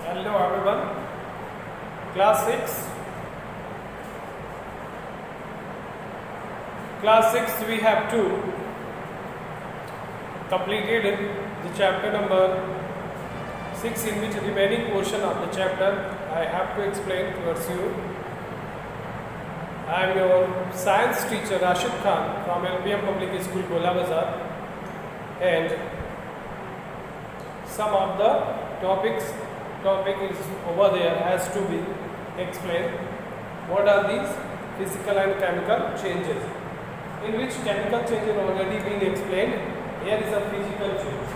Hello everyone. Class 6. Class 6 we have to completed the chapter number 6, in which remaining portion of the chapter I have to explain towards you. I am your science teacher Rashid Khan from LPM Public School, Gola Bazar, and some of the topic is over there has to be explained. What are these physical and chemical changes? In which chemical changes already been explained. Here is a physical change.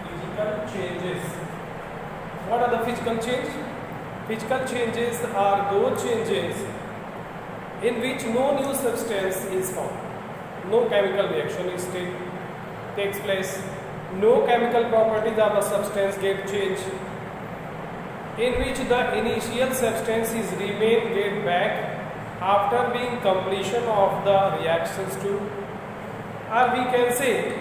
Physical changes. What are the physical changes? Physical changes are those changes in which no new substance is found. No chemical reaction takes place. No chemical properties of a substance get changed. In which the initial substance is get back after being completion of the reactions too. Or we can say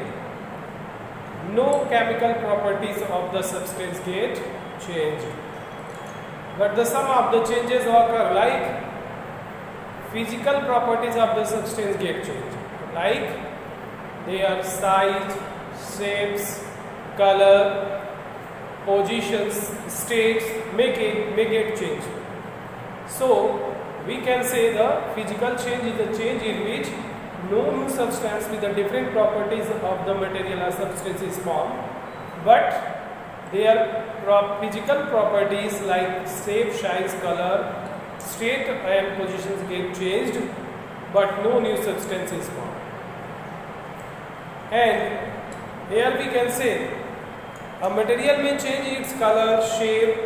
no chemical properties of the substance get changed. But the sum of the changes occur like physical properties of the substance get changed, like their size, shapes, color, positions, states may get changed. So we can say the physical change is the change in which no new substance with the different properties of the material or substance is formed, but their physical properties like shape, size, color, state and positions get changed, but no new substance is formed. And here we can say a material may change its color, shape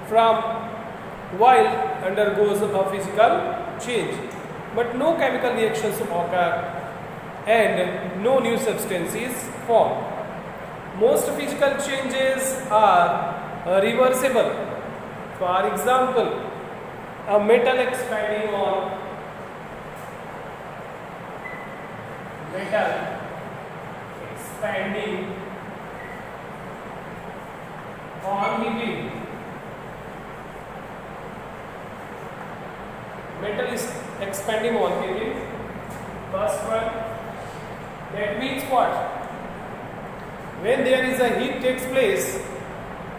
from while undergoes a physical change, but no chemical reactions occur and no new substance is formed. Most physical changes are reversible. For example, a metal expanding on heating. Metal is expanding on heating. First one. That means what? When there is a heat takes place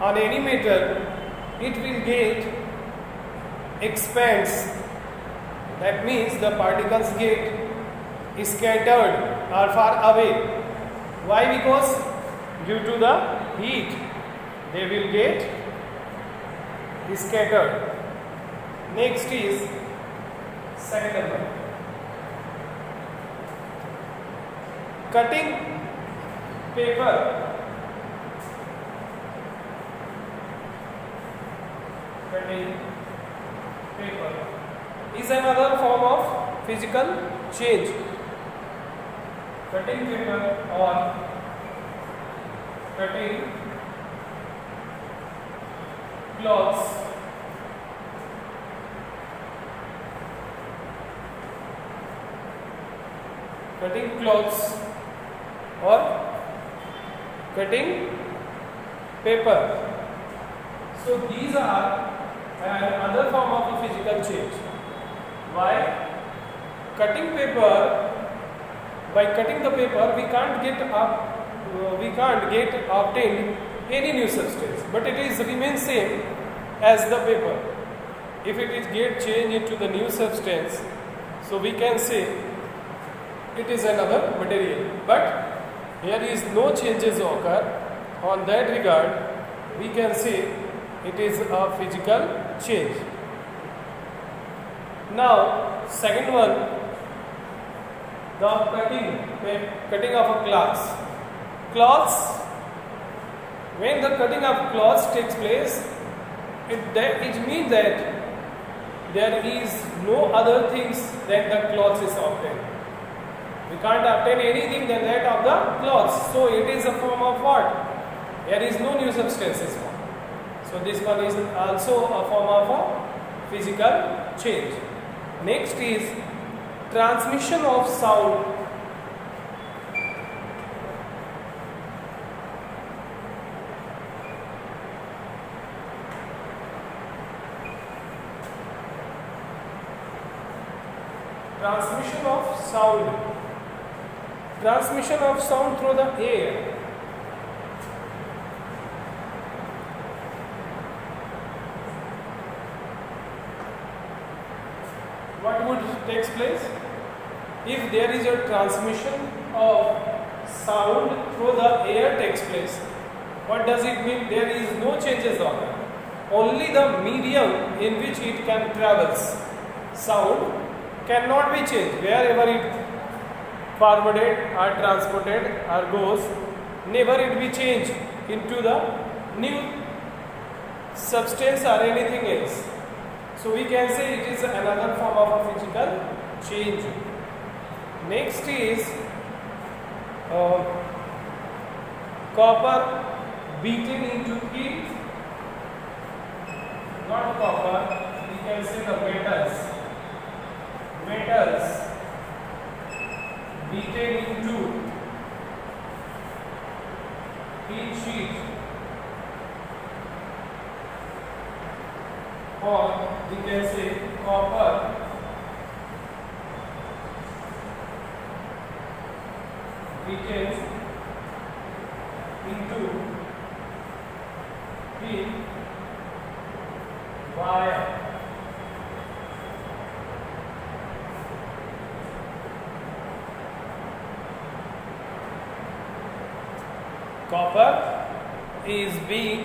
on any metal, it will get expands. That means the particles get scattered or far away. Why? Because due to the heat they will get scattered. Next is second number. Cutting paper. Cutting paper is another form of physical change. Cutting paper or cutting cloths. Cutting cloths or cutting paper. So these are another form of a physical change. Why? Cutting paper, by cutting the paper we can't get obtained any new substance, but it is remains same as the paper. If it is get changed into the new substance, so we can say it is another material, but here is no changes occur. On that regard we can say it is a physical change. Now second one, the cutting of a cloths. When the cutting of cloths takes place, it means that there is no other things that the cloth is obtained. We can't obtain anything than that of the cloths. So it is a form of what? There is no new substances formed. So this one is also a form of a physical change. Next is transmission of sound through the air. What would takes place if there is a transmission of sound through the air takes place? What does it mean? There is no changes on it. Only the medium in which it can travels. Sound cannot be changed. Wherever it forwarded or transported or goes, never it be changed into the new substance or anything else. So we can say it is another form of a physical change. Next is copper beaten into heat. Not copper, we can say the metals beaten into heat sheet, or we can say copper beaten into heat wire. Copper is being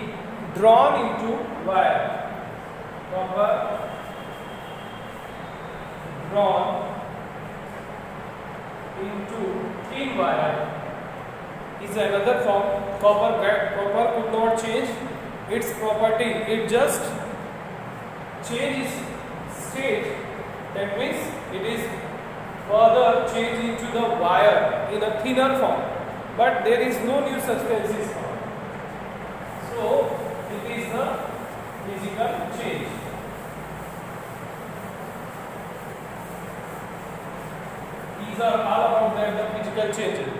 drawn into wire. Copper drawn into thin wire is another form. Copper could not change its property. It just changes state. That means it is further changed into the wire in a thinner form. But there is no new substances found. So it is the physical change. These are all about the physical changes.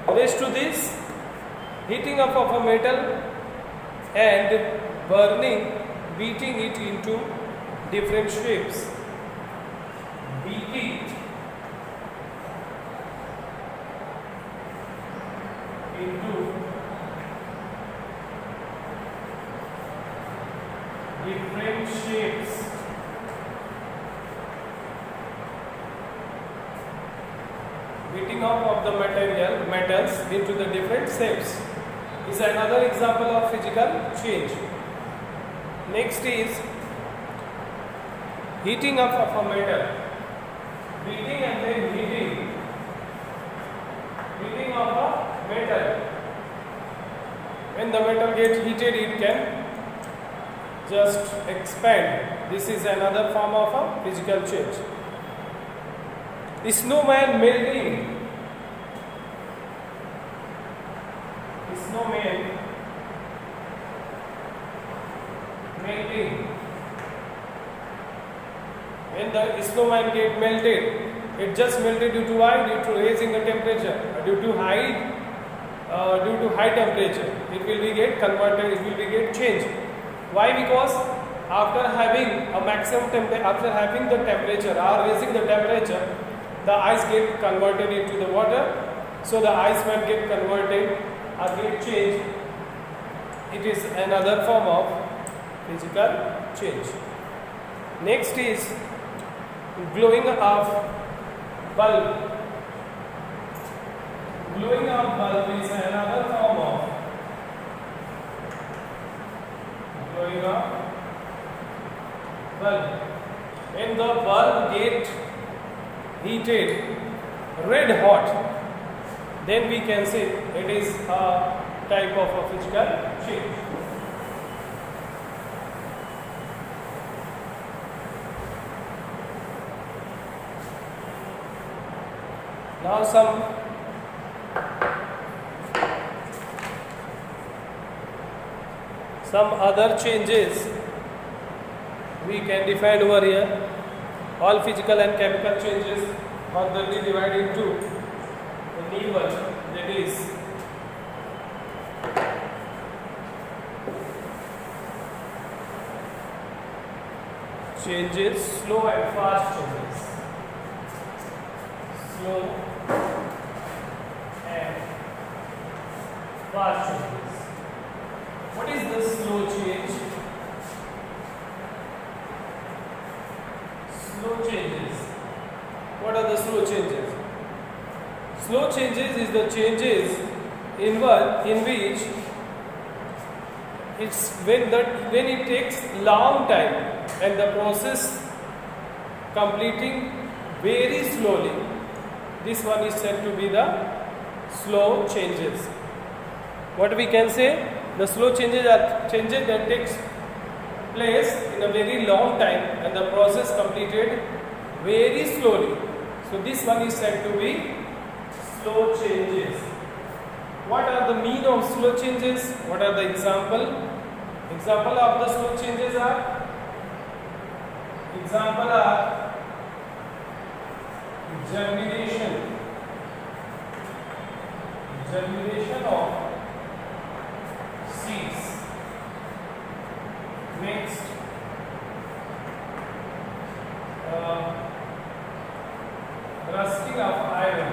Rest to this, heating up of a metal and burning, beating it into different shapes. Beat it into different shapes. Beating up of the metals into the different shapes is another example of physical change. Next is heating up of a metal, beating and then heating of a metal. When the metal gets heated, it can just expand. This is another form of a physical change. Snowman melting. When the snowman get melted, it just melted due to why? Due to raising the temperature, due to high temperature. It will be get converted. It will be get changed. Why? Because after having a maximum after having the temperature or raising the temperature, the ice get converted into the water. So the ice will get converted or get changed. It is another form of physical change. Next is glowing of bulb. Glowing of bulb is another form of glowing of bulb. When the bulb get heated red hot, then we can say it is a type of a physical change. Now some other changes we can define over here. All physical and chemical changes furtherly divide into the new one, that is changes, slow and fast changes. Slow and fast changes. What is the slow change? Slow changes. What are the slow changes? Slow changes is the changes in which it's when it takes long time and the process completing very slowly. This one is said to be the slow changes. What we can say? The slow changes are changes that takes place in a very long time and the process completed very slowly. So this one is said to be slow changes. What are the mean of slow changes? What are the example? Example of the slow changes are germination of seeds. Next, rusting of iron.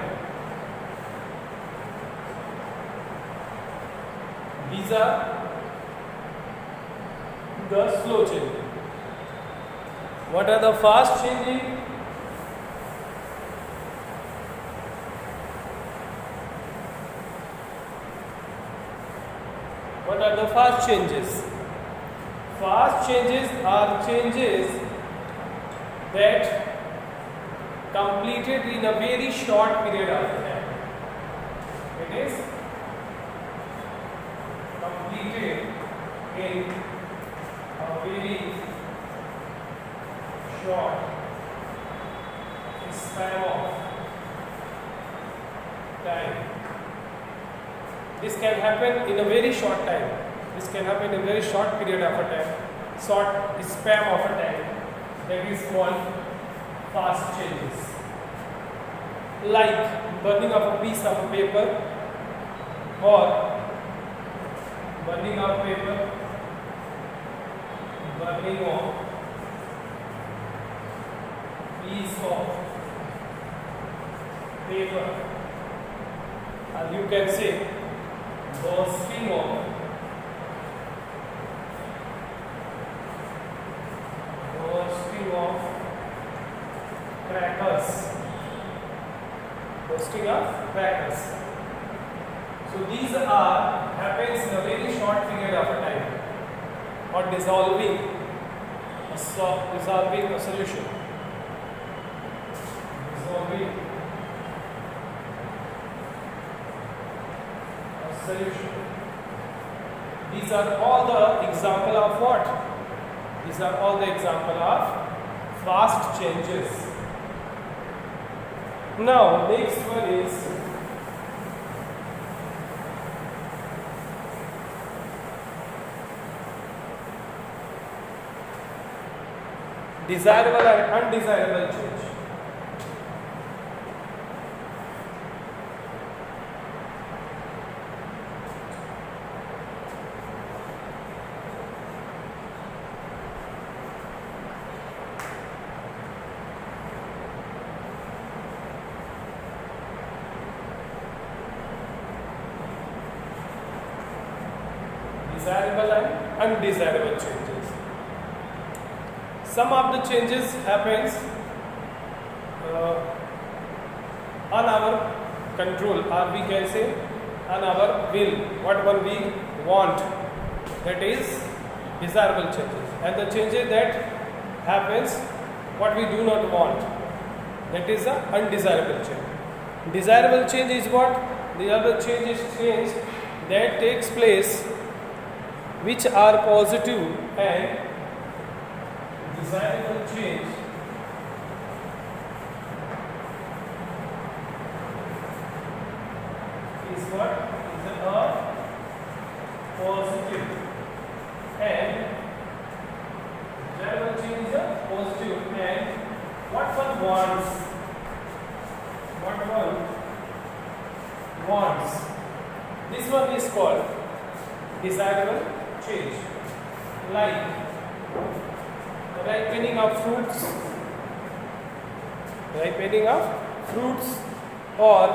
These are the slow changes. What are the fast changing? What are the fast changes? Fast changes are changes that completed in a very short period of time. It is completed in a very short span of time. This can happen in a very short time. This can happen in a very short period of a time, short span of a time. That is called fast changes. Like burning of a piece of paper or burning of paper, burning of piece of paper, and you can say bursting of crackers. Bursting of crackers. So these are happens in a very short period of time, or dissolving a solution. Dissolving a solution. These are all the example of what? These are all the example of fast changes. Now next one is desirable and undesirable change. Desirable and undesirable changes. Some of the changes happens on our control, or we can say on our will, what one we want. That is desirable changes, and the changes that happens what we do not want, that is the undesirable change. Desirable change is what? Desirable change is change that takes place which are positive, and desirable change is what? Is a positive, and desirable change is a positive, and what one wants one wants. This one is called desirable change, like ripening of fruits, or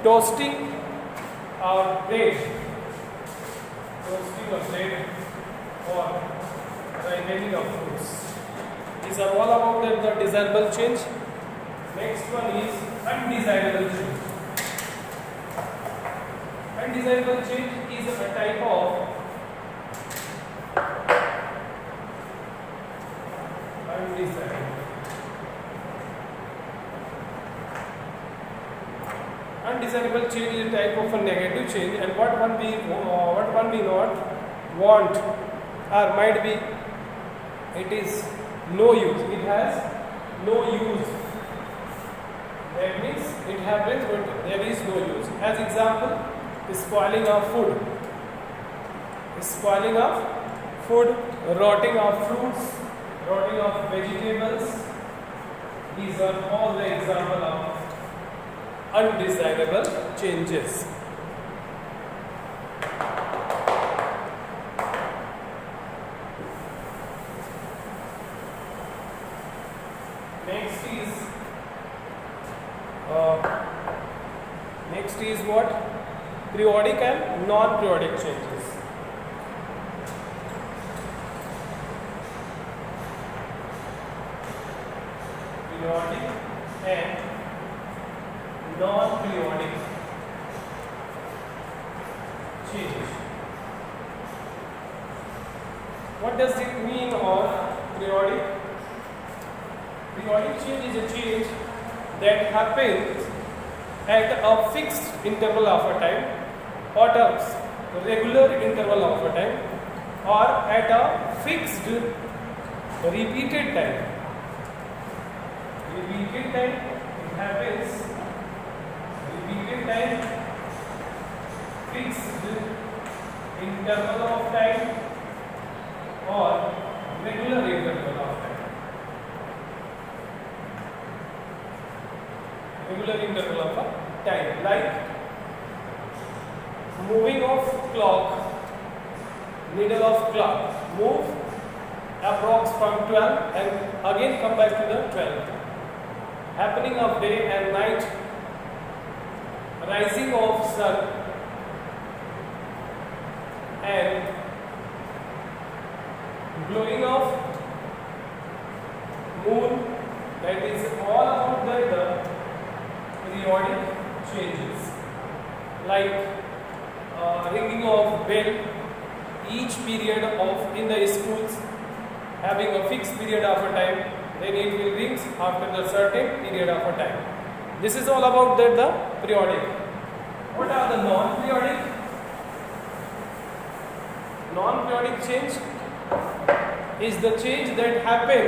toasting or bread, or ripening of fruits. These are all about the desirable change. Next one is undesirable change. Undesirable change is a type of undesirable change is a type of a negative change, and what one we not want, or might be it is no use. It has no use. That means it happens but there is no use. As example, spoiling of food, rotting of fruits, rotting of vegetables. These are all the example of undesirable changes. Next is what? Periodic and non-periodic changes. Periodic and non-periodic change. What does it mean of periodic? Periodic change is a change that happens at a fixed interval of a time, or a regular interval of a time, or at a fixed repeated time. Repeated time, it happens repeated time, fixed interval of time, or regular interval of time. Regular interval of a time, like moving of clock, middle of clock, move approx from 12 and again come back to the 12. Happening of day and night, rising of sun and glowing of moon. That is all about the periodic changes, like ringing of bell. Each period of in the schools having a fixed period of a time, then it will ring after the certain period of a time. This is all about the periodic. What are the non-periodic? Non-periodic change is the change that happen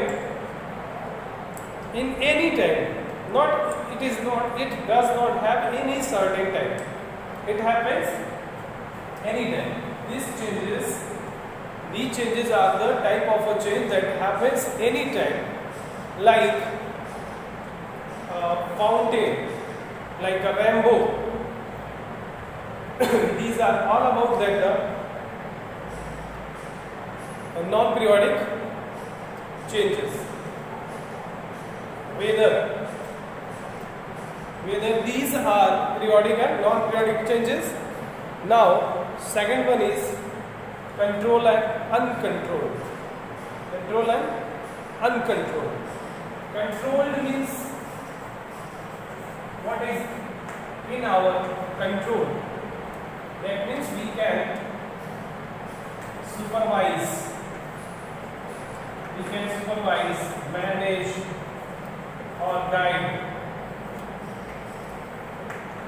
in any time. It does not have any certain time. It happens anytime. These changes are the type of a change that happens anytime, like fountain, like a rainbow. These are all about the non-periodic changes. Whether these are periodic and non-periodic changes. Now, second one is control and uncontrolled. Control and uncontrolled. Controlled means what is in our control. That means we can supervise, manage or guide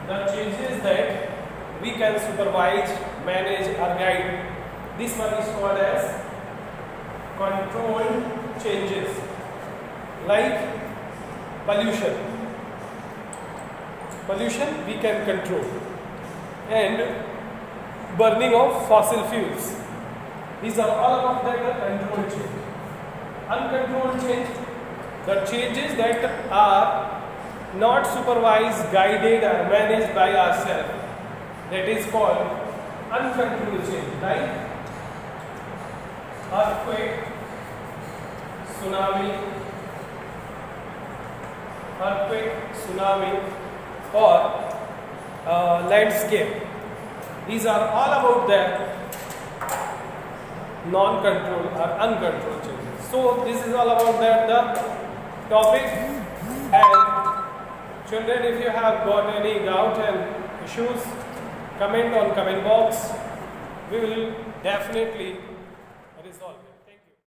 the changes that we can supervise, manage or guide. This one is called as controlled changes, like pollution. Pollution we can control, and burning of fossil fuels. These are all of the controlled change. Uncontrolled change, the changes that are not supervised, guided or managed by ourselves. That is called uncontrolled change, right? Earthquake, tsunami, or landscape. These are all about the non-controlled or uncontrolled changes. So this is all about the topic. And children, if you have got any doubt and issues, comment on comment box. We will definitely